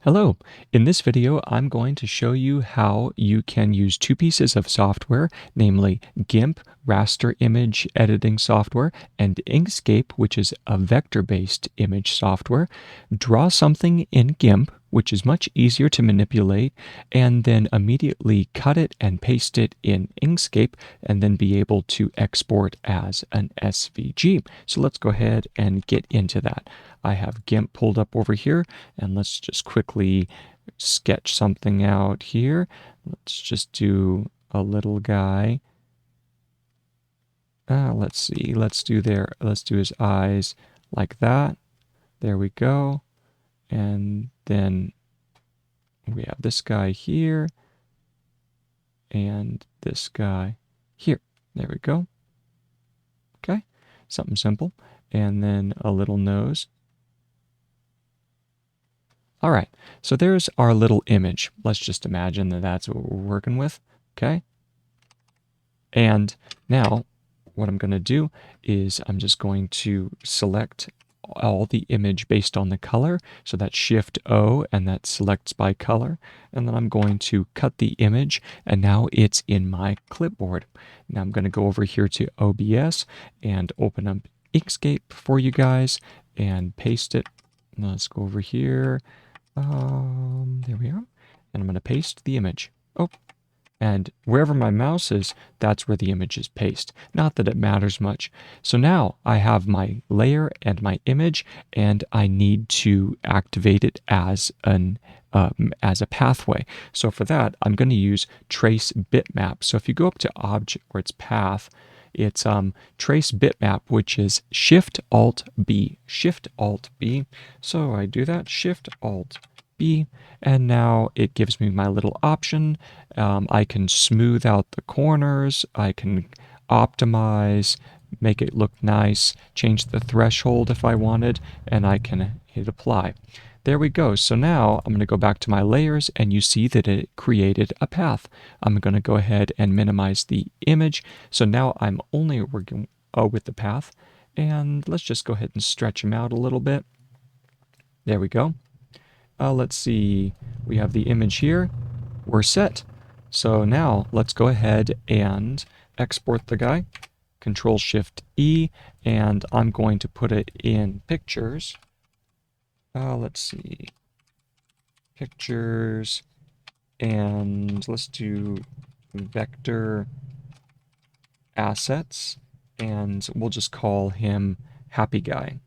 Hello. In this video, I'm going to show you how you can use two pieces of software, namely Gimp, raster image editing software, and Inkscape, which is a vector-based image software. Draw something in Gimp, which is much easier to manipulate, and then immediately cut it and paste it in Inkscape, and then be able to export as an SVG. So let's go ahead and get into that. I have Gimp pulled up over here, and let's just quickly sketch something out here. Let's just do a little guy. Let's see. Let's do his eyes like that. There we go. And then we have this guy here and this guy here. There we go. Okay. Something simple. And then a little nose. All right, so there's our little image. Let's just imagine that that's what we're working with, okay? And now what I'm going to do is I'm just going to select all the image based on the color. So that's Shift O, and that selects by color. And then I'm going to cut the image, and now it's in my clipboard. Now I'm going to go over here to OBS and open up Inkscape for you guys and paste it. Now let's go over here. There we are. And I'm going to paste the image. Oh, and wherever my mouse is, that's where the image is pasted. Not that it matters much. So now I have my layer and my image, and I need to activate it as a pathway. So for that, I'm going to use trace bitmap. So if you go up to object where it's path, it's trace bitmap, which is Shift Alt B. Shift Alt B. So I do that, Shift Alt B, and now it gives me my little option. I can smooth out the corners, I can optimize, make it look nice, change the threshold if I wanted, and I can hit apply. There we go. So now I'm going to go back to my layers, and you see that it created a path. I'm going to go ahead and minimize the image. So now I'm only working with the path, and let's just go ahead and stretch them out a little bit. There we go. Let's see, we have the image here. We're set. So now let's go ahead and export the guy. Control Shift E, and I'm going to put it in pictures. Let's see, pictures, and let's do vector assets, and we'll just call him Happy Guy.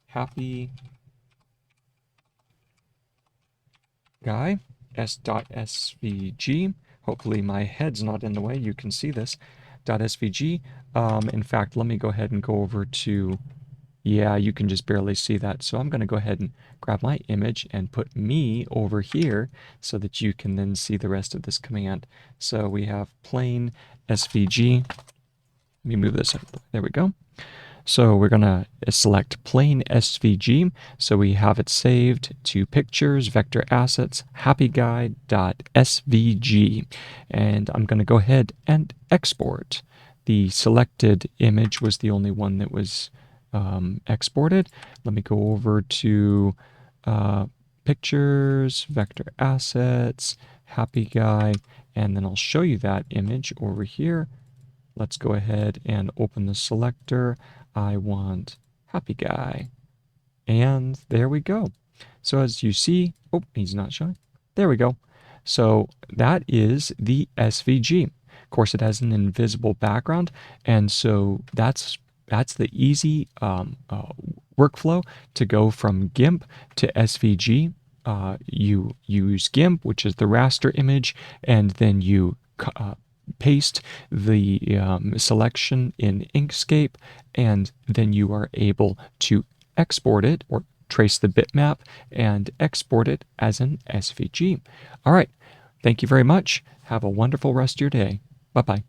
Happy Guy, s.svg. Hopefully my head's not in the way. You can see this. .svg. In fact, let me go ahead and go over to, yeah, you can just barely see that. So I'm going to go ahead and grab my image and put me over here so that you can then see the rest of this command. So we have plain svg. Let me move this up. There we go. So we're going to select plain SVG. So we have it saved to pictures, vector assets, happyguy.svg. And I'm going to go ahead and export. The selected image was the only one that was exported. Let me go over to pictures, vector assets, happy guy, and then I'll show you that image over here. Let's go ahead and open the selector. I want happy guy. And there we go. So as you see, oh, he's not showing. There we go. So that is the SVG. Of course, it has an invisible background. And so that's the easy workflow to go from Gimp to SVG. You use Gimp, which is the raster image, and then you paste the selection in Inkscape, and then you are able to export it or trace the bitmap and export it as an SVG. All right. Thank you very much. Have a wonderful rest of your day. Bye-bye.